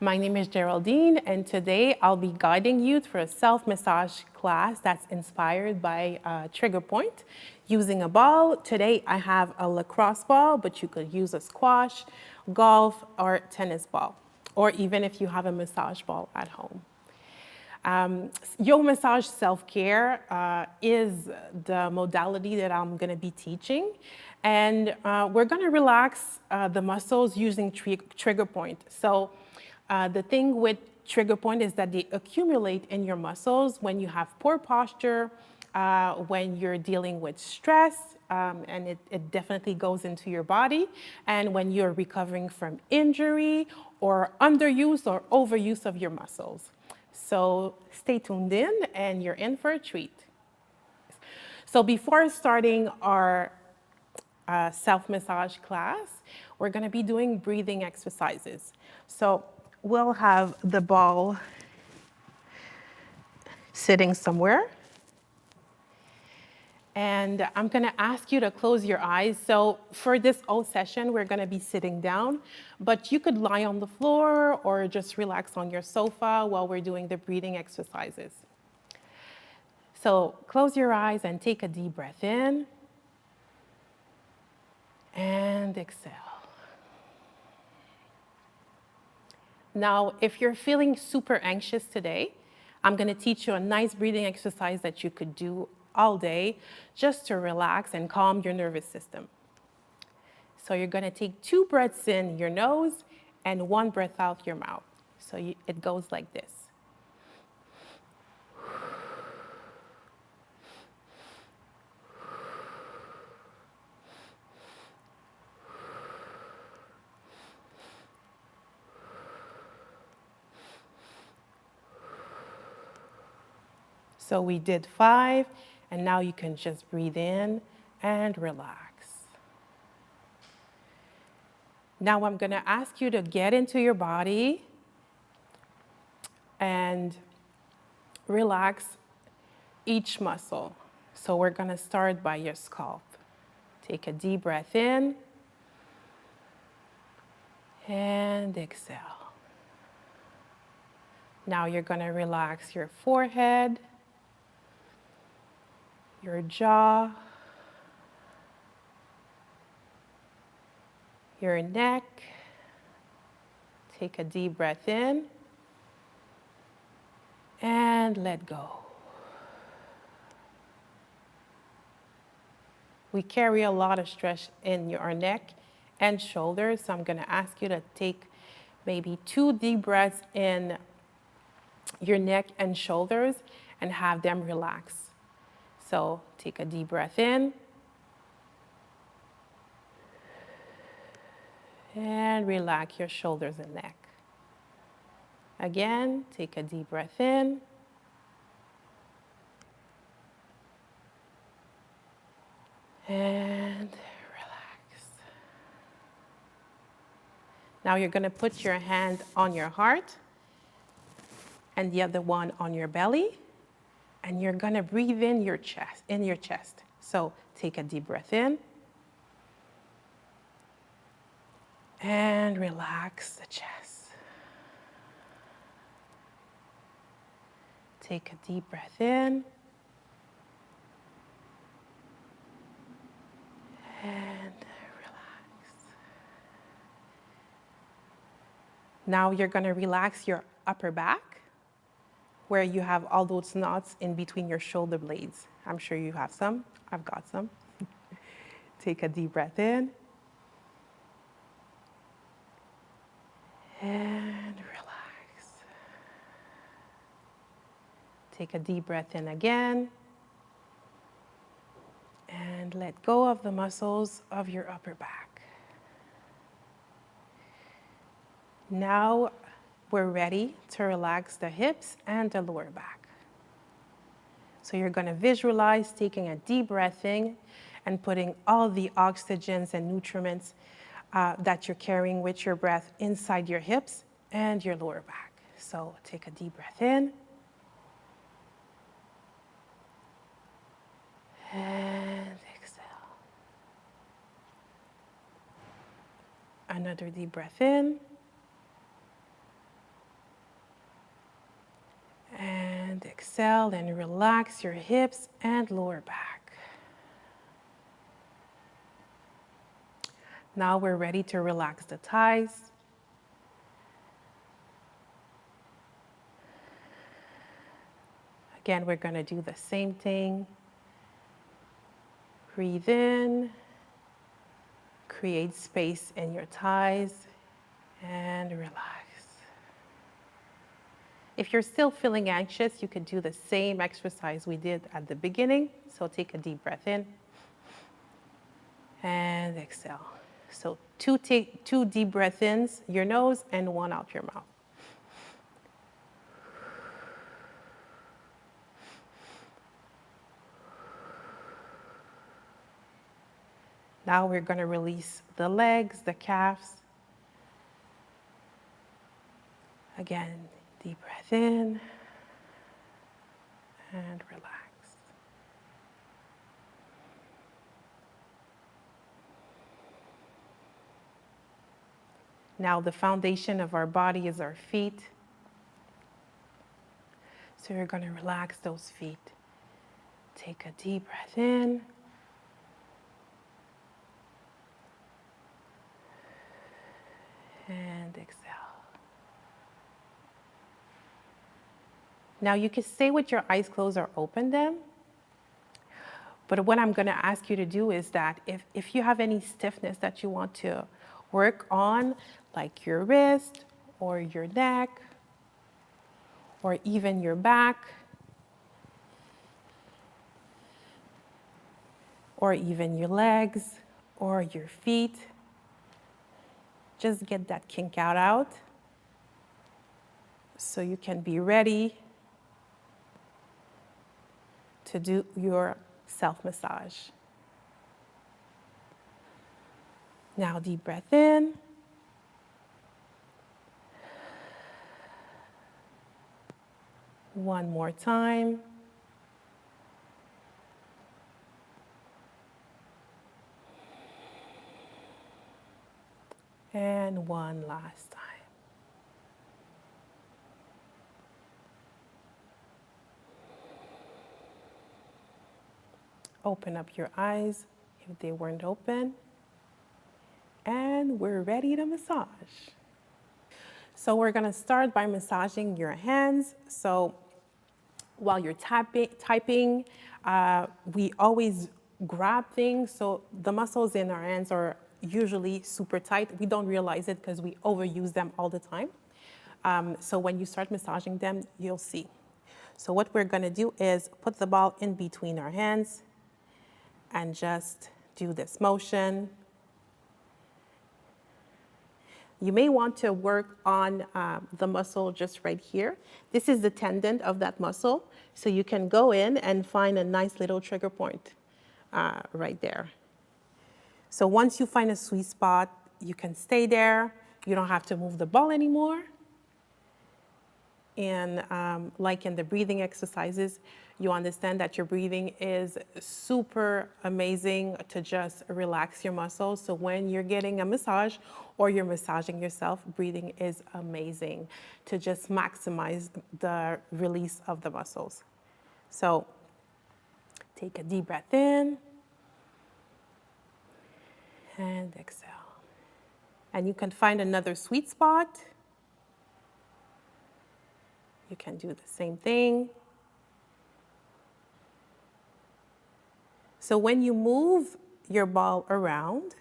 My name is Géraldine, and today I'll be guiding you through a self-massage class that's inspired by trigger point using a ball. Today I have a lacrosse ball, but you could use a squash, golf, or tennis ball, or even if you have a massage ball at home. Yomassage self-care is the modality that I'm going to be teaching, and we're going to relax the muscles using trigger point. So the thing with trigger point is that they accumulate in your muscles when you have poor posture, when you're dealing with stress, and it definitely goes into your body, and when you're recovering from injury or underuse or overuse of your muscles. So stay tuned in and you're in for a treat. So before starting our self-massage class, we're gonna be doing breathing exercises. So we'll have the ball sitting somewhere. And I'm gonna ask you to close your eyes. So for this whole session, we're gonna be sitting down, but you could lie on the floor or just relax on your sofa while we're doing the breathing exercises. So close your eyes and take a deep breath in and exhale. Now, if you're feeling super anxious today, I'm gonna teach you a nice breathing exercise that you could do all day just to relax and calm your nervous system. So you're gonna take 2 breaths in your nose and 1 breath out your mouth. So it goes like this. So we did 5, and now you can just breathe in and relax. Now I'm gonna ask you to get into your body and relax each muscle. So we're gonna start by your scalp. Take a deep breath in and exhale. Now you're gonna relax your forehead, your jaw, your neck. Take a deep breath in and let go. We carry a lot of stress in your neck and shoulders, so I'm gonna ask you to take maybe 2 deep breaths in your neck and shoulders and have them relax. So take a deep breath in and relax your shoulders and neck. Again, take a deep breath in and relax. Now you're gonna put your hand on your heart and the other one on your belly, and you're gonna breathe in your chest. So take a deep breath in and relax the chest. Take a deep breath in and relax. Now you're gonna relax your upper back, where you have all those knots in between your shoulder blades. I'm sure you have some. I've got some. Take a deep breath in and relax. Take a deep breath in again and let go of the muscles of your upper back. Now we're ready to relax the hips and the lower back. So you're gonna visualize taking a deep breath in and putting all the oxygens and nutriments that you're carrying with your breath inside your hips and your lower back. So take a deep breath in and exhale. Another deep breath in exhale and relax your hips and lower back. Now we're ready to relax the thighs. Again, we're going to do the same thing. Breathe in, create space in your thighs, and relax. If you're still feeling anxious, you could do the same exercise we did at the beginning. So take a deep breath in and exhale. So two deep breath ins, your nose, and one out your mouth. Now we're going to release the legs, the calves. Again, deep breath in and relax. Now the foundation of our body is our feet. So you're going to relax those feet. Take a deep breath in. And exhale. Now you can stay with your eyes closed or open them. But what I'm going to ask you to do is that if you have any stiffness that you want to work on, like your wrist or your neck or even your back or even your legs or your feet, just get that kink out so you can be ready to do your self-massage. Now deep breath in. One more time. And one last time. Open up your eyes if they weren't open. And we're ready to massage. So we're going to start by massaging your hands. So while you're typing, we always grab things. So the muscles in our hands are usually super tight. We don't realize it because we overuse them all the time. So when you start massaging them, you'll see. So what we're going to do is put the ball in between our hands and just do this motion. You may want to work on the muscle just right here. This is the tendon of that muscle. So you can go in and find a nice little trigger point right there. So once you find a sweet spot, you can stay there. You don't have to move the ball anymore. And like in the breathing exercises, you understand that your breathing is super amazing to just relax your muscles. So when you're getting a massage or you're massaging yourself, breathing is amazing to just maximize the release of the muscles. So take a deep breath in and exhale. And you can find another sweet spot. You can do the same thing. So when you move your ball around,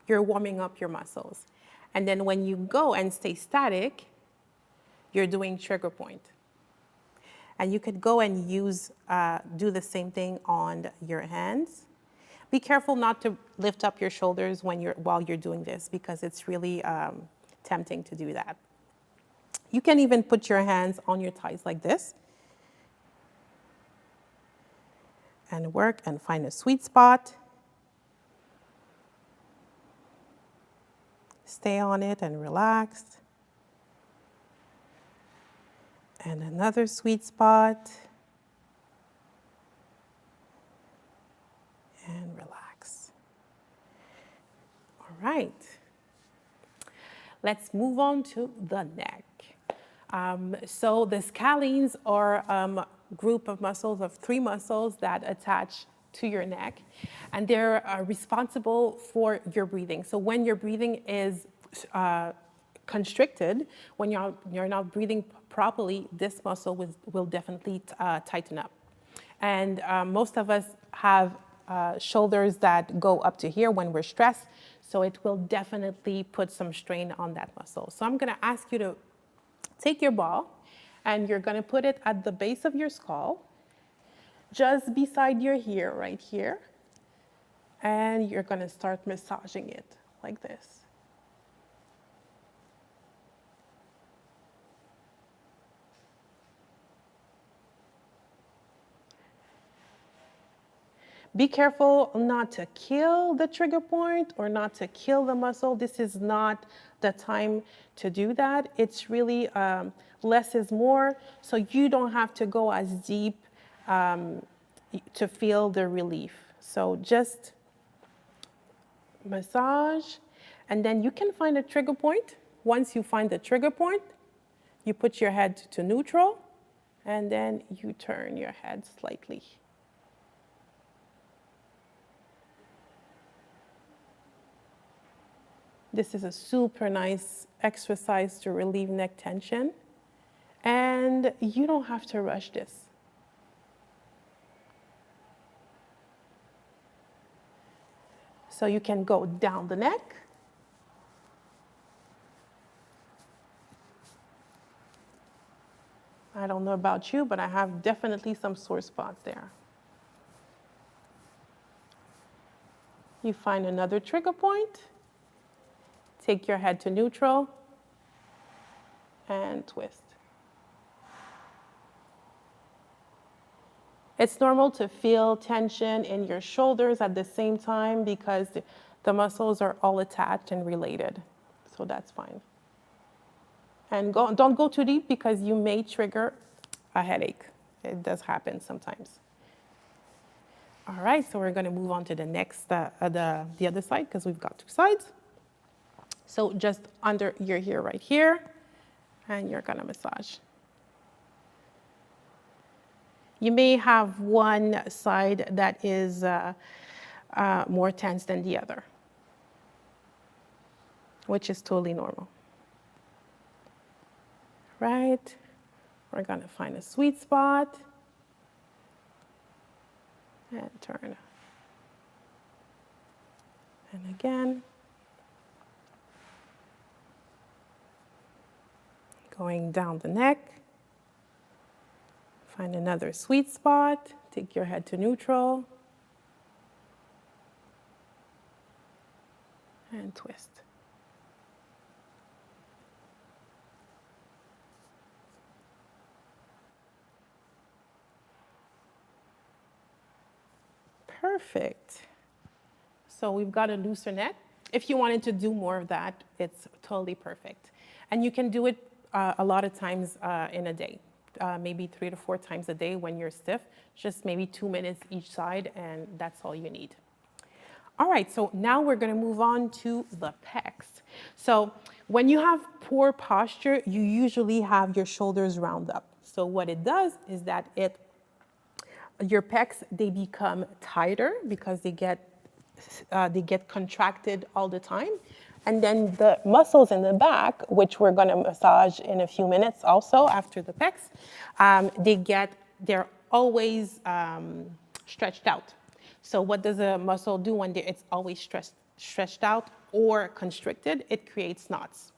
you're warming up your muscles. And then when you go and stay static, you're doing trigger point. And you could go and do the same thing on your hands. Be careful not to lift up your shoulders while you're doing this because it's really tempting to do that. You can even put your hands on your thighs like this and work and find a sweet spot. Stay on it and relax. And another sweet spot. And relax. All right. Let's move on to the neck. So the scalene are group of muscles, of 3 muscles that attach to your neck, and they're responsible for your breathing. So when your breathing is constricted, when you're not breathing properly, this muscle will definitely tighten up. And most of us have shoulders that go up to here when we're stressed, so it will definitely put some strain on that muscle. So I'm gonna ask you to take your ball, and you're gonna put it at the base of your skull, just beside your ear right here, and you're gonna start massaging it like this. Be careful not to kill the trigger point or not to kill the muscle. This is not the time to do that. It's really less is more, so you don't have to go as deep to feel the relief. So just massage, and then you can find a trigger point. Once you find the trigger point, you put your head to neutral, and then you turn your head slightly. This is a super nice exercise to relieve neck tension, and you don't have to rush this. So you can go down the neck, I don't know about you, but I have definitely some sore spots there. You find another trigger point. Take your head to neutral and twist. It's normal to feel tension in your shoulders at the same time because the muscles are all attached and related. So that's fine. And don't go too deep because you may trigger a headache. It does happen sometimes. All right, so we're going to move on to the next, the other side because we've got 2 sides. So just under your ear right here, and you're gonna massage. You may have one side that is more tense than the other, which is totally normal. Right, we're gonna find a sweet spot and turn. And again. Going down the neck, find another sweet spot, take your head to neutral, and twist. Perfect. So we've got a looser neck. If you wanted to do more of that, it's totally perfect. And you can do it a lot of times in a day, maybe 3 to 4 times a day when you're stiff, just maybe 2 minutes each side, and that's all you need. All right, so now we're gonna move on to the pecs. So when you have poor posture, you usually have your shoulders round up. So what it does is that your pecs, they become tighter because they get contracted all the time. And then the muscles in the back, which we're gonna massage in a few minutes also after the pecs, they're always stretched out. So what does a muscle do when it's always stretched out or constricted? It creates knots.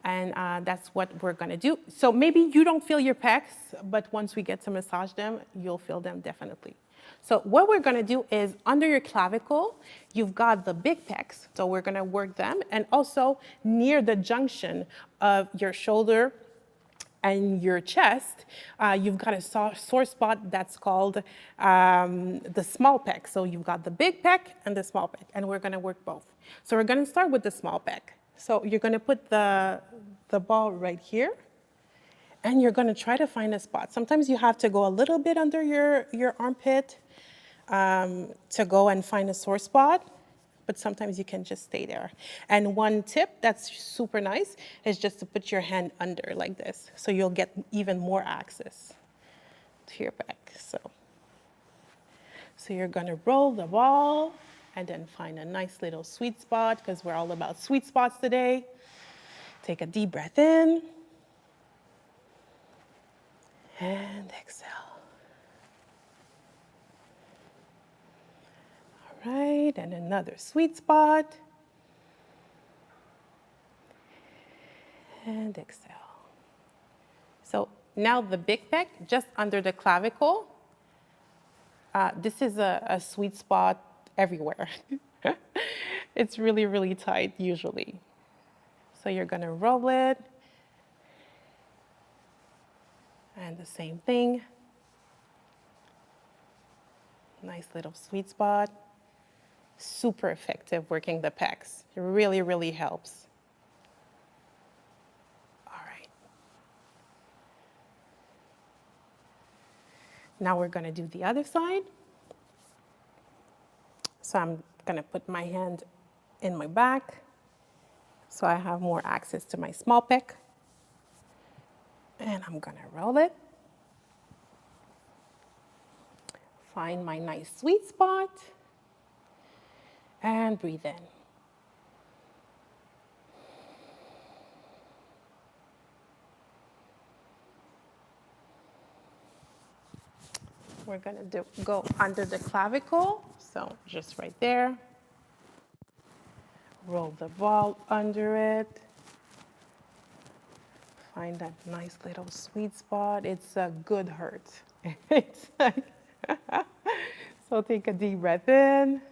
And that's what we're gonna do. So maybe you don't feel your pecs, but once we get to massage them, you'll feel them definitely. So what we're gonna do is under your clavicle, you've got the big pecs, so we're gonna work them, and also near the junction of your shoulder and your chest, you've got a sore spot that's called the small pec. So you've got the big pec and the small pec, and we're gonna work both. So we're gonna start with the small pec. So you're gonna put the ball right here, and you're gonna try to find a spot. Sometimes you have to go a little bit under your armpit to go and find a sore spot, but sometimes you can just stay there. And one tip that's super nice is just to put your hand under like this, so you'll get even more access. to your back. So you're gonna roll the ball and then find a nice little sweet spot, because we're all about sweet spots today. Take a deep breath in and exhale. All right, and another sweet spot. And exhale. So now the big pec, just under the clavicle. This is a sweet spot everywhere. It's really, really tight usually. So you're gonna roll it. And the same thing. Nice little sweet spot. Super effective working the pecs. It really, really helps. All right. Now we're gonna do the other side. So I'm gonna put my hand in my back so I have more access to my small pec. And I'm gonna roll it. Find my nice sweet spot. And breathe in. We're gonna go under the clavicle, so just right there. Roll the ball under it. Find that nice little sweet spot. It's a good hurt. It's like so take a deep breath in.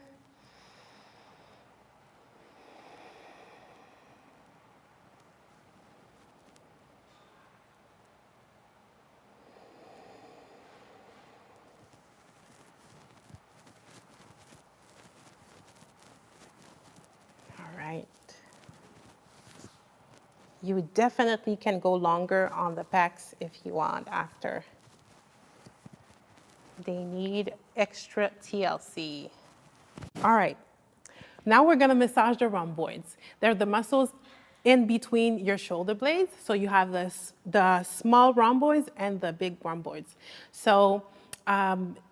You definitely can go longer on the pecs if you want after. They need extra TLC. All right, now we're gonna massage the rhomboids. They're the muscles in between your shoulder blades. So you have the small rhomboids and the big rhomboids. So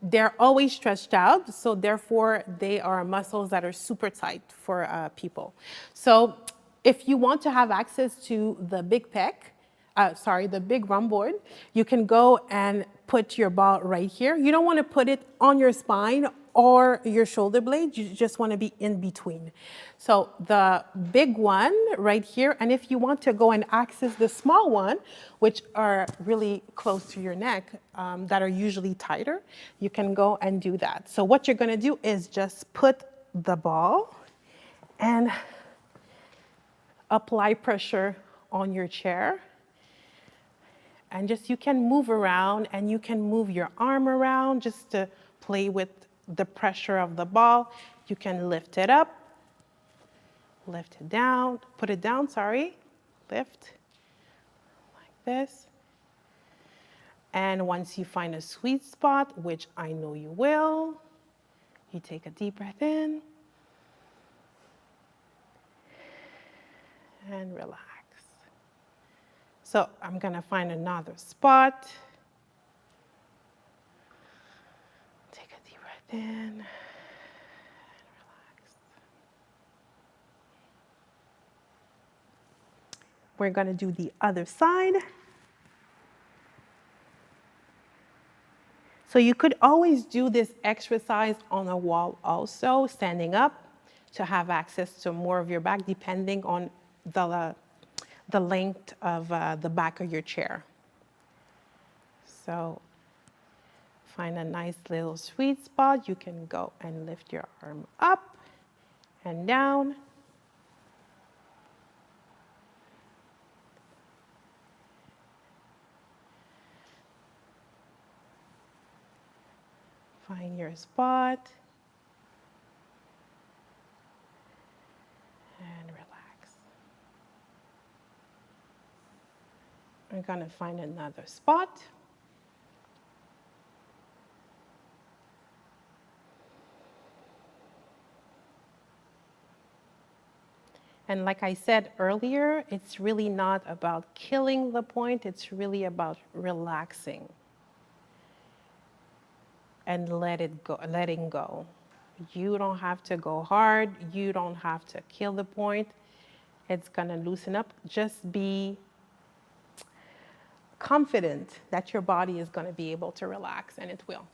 they're always stretched out, so therefore they are muscles that are super tight for people. So if you want to have access to the big pec, the big rhomboid, you can go and put your ball right here. You don't want to put it on your spine or your shoulder blade, you just want to be in between. So the big one right here, and if you want to go and access the small one, which are really close to your neck, that are usually tighter, you can go and do that. So what you're going to do is just put the ball and apply pressure on your chair. And just you can move around and you can move your arm around just to play with the pressure of the ball. You can lift it up, lift it down, put it down, lift like this. And once you find a sweet spot, which I know you will, you take a deep breath in and relax. So I'm gonna find another spot. Take a deep breath in and relax. We're gonna do the other side. So you could always do this exercise on a wall also, standing up to have access to more of your back, depending on the length of the back of your chair. So find a nice little sweet spot. You can go and lift your arm up and down. Find your spot and relax. We're gonna find another spot. And like I said earlier, it's really not about killing the point, it's really about relaxing. and letting go. You don't have to go hard. You don't have to kill the point. It's gonna loosen up. Just be confident that your body is gonna be able to relax, and it will.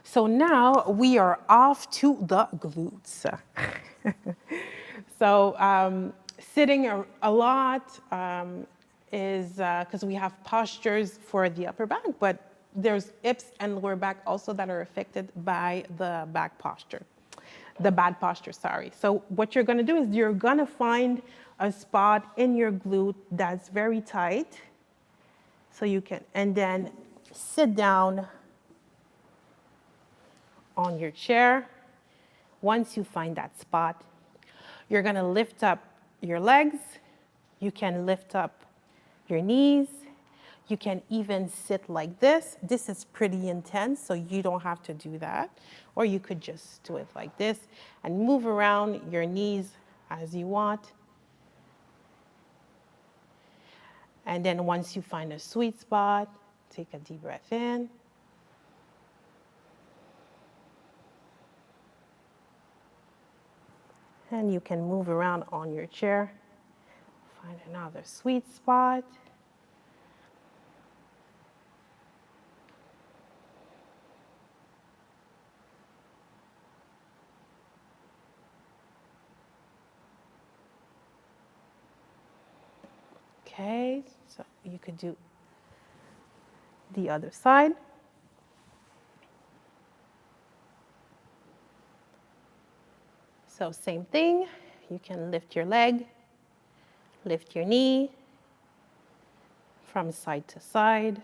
So now we are off to the glutes. So sitting a lot is because we have postures for the upper back, but there's hips and lower back also that are affected by the back posture, the bad posture, sorry. So what you're gonna do is you're gonna find a spot in your glute that's very tight. So you can, and then sit down on your chair. Once you find that spot, you're gonna lift up your legs. You can lift up your knees. You can even sit like this. This is pretty intense, so you don't have to do that. Or you could just do it like this and move around your knees as you want. And then once you find a sweet spot, take a deep breath in. And you can move around on your chair. Find another sweet spot. Okay, so you could do the other side. So same thing, you can lift your leg, lift your knee from side to side.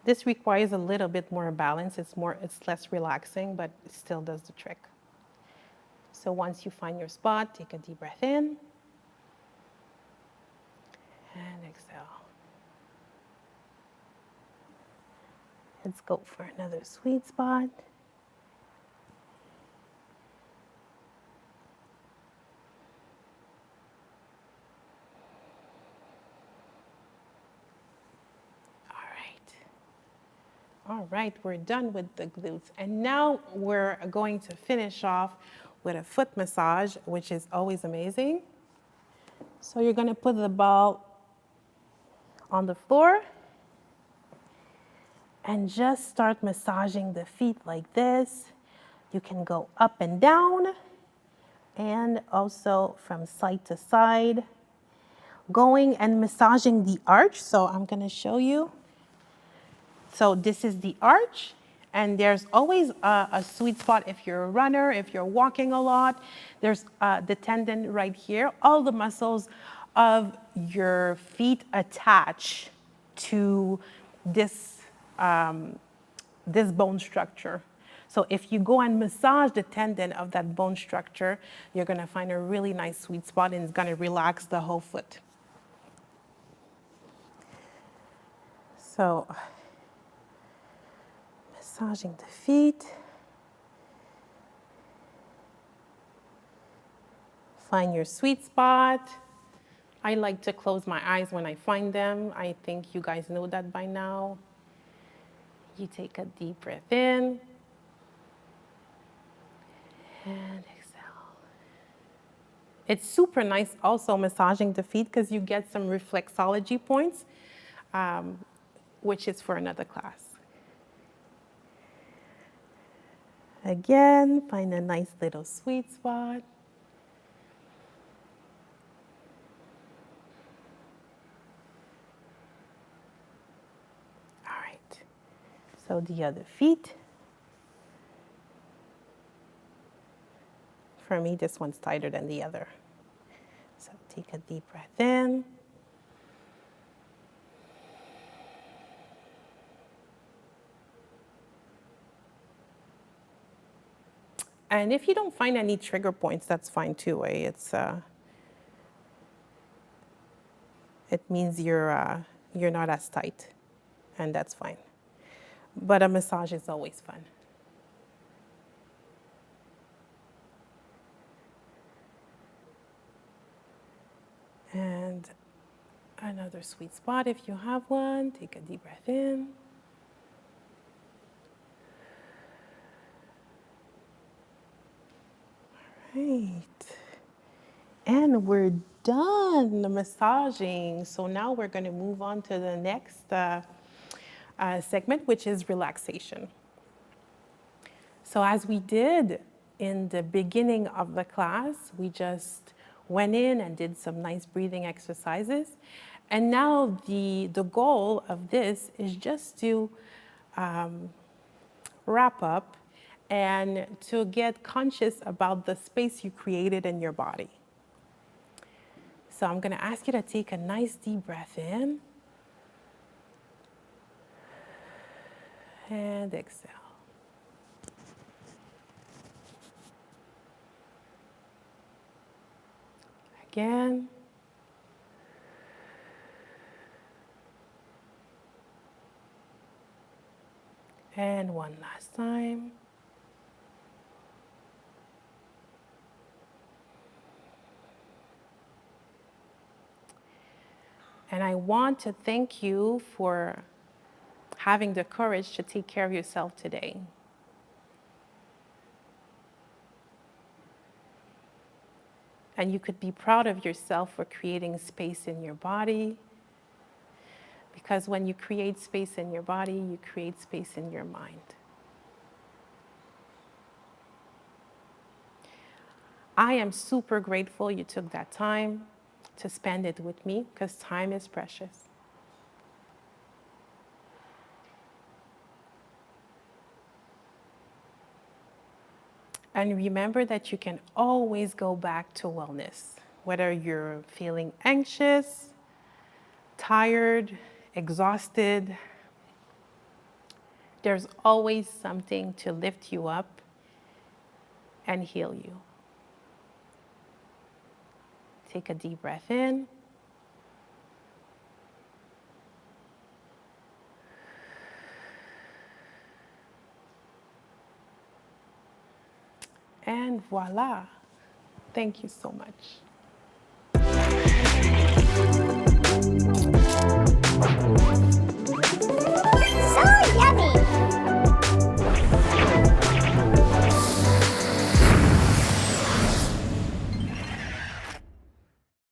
This requires a little bit more balance. It's less relaxing, but it still does the trick. So once you find your spot, take a deep breath in and exhale. Let's go for another sweet spot. All right, we're done with the glutes. And now we're going to finish off with a foot massage, which is always amazing. So you're gonna put the ball on the floor and just start massaging the feet like this. You can go up and down and also from side to side, going and massaging the arch. So I'm gonna show you. So this is the arch, and there's always a sweet spot if you're a runner, if you're walking a lot. There's the tendon right here. All the muscles of your feet attach to this, this bone structure. So if you go and massage the tendon of that bone structure, you're gonna find a really nice sweet spot, and it's gonna relax the whole foot. So, massaging the feet. Find your sweet spot. I like to close my eyes when I find them. I think you guys know that by now. You take a deep breath in and exhale. It's super nice also massaging the feet because you get some reflexology points, which is for another class. Again, find a nice little sweet spot. All right, so the other feet. For me, this one's tighter than the other. So take a deep breath in. And if you don't find any trigger points, that's fine too. It means you're not as tight, and that's fine. But a massage is always fun. And another sweet spot if you have one. Take a deep breath in. Right. And we're done massaging. So now we're going to move on to the next segment, which is relaxation. So as we did in the beginning of the class, we just went in and did some nice breathing exercises. And now the goal of this is just to wrap up and to get conscious about the space you created in your body. So I'm going to ask you to take a nice deep breath in and exhale. Again. And one last time. And I want to thank you for having the courage to take care of yourself today. And you could be proud of yourself for creating space in your body. Because when you create space in your body, you create space in your mind. I am super grateful you took that time to spend it with me, because time is precious. And remember that you can always go back to wellness, whether you're feeling anxious, tired, exhausted. There's always something to lift you up and heal you. Take a deep breath in. And voila. Thank you so much.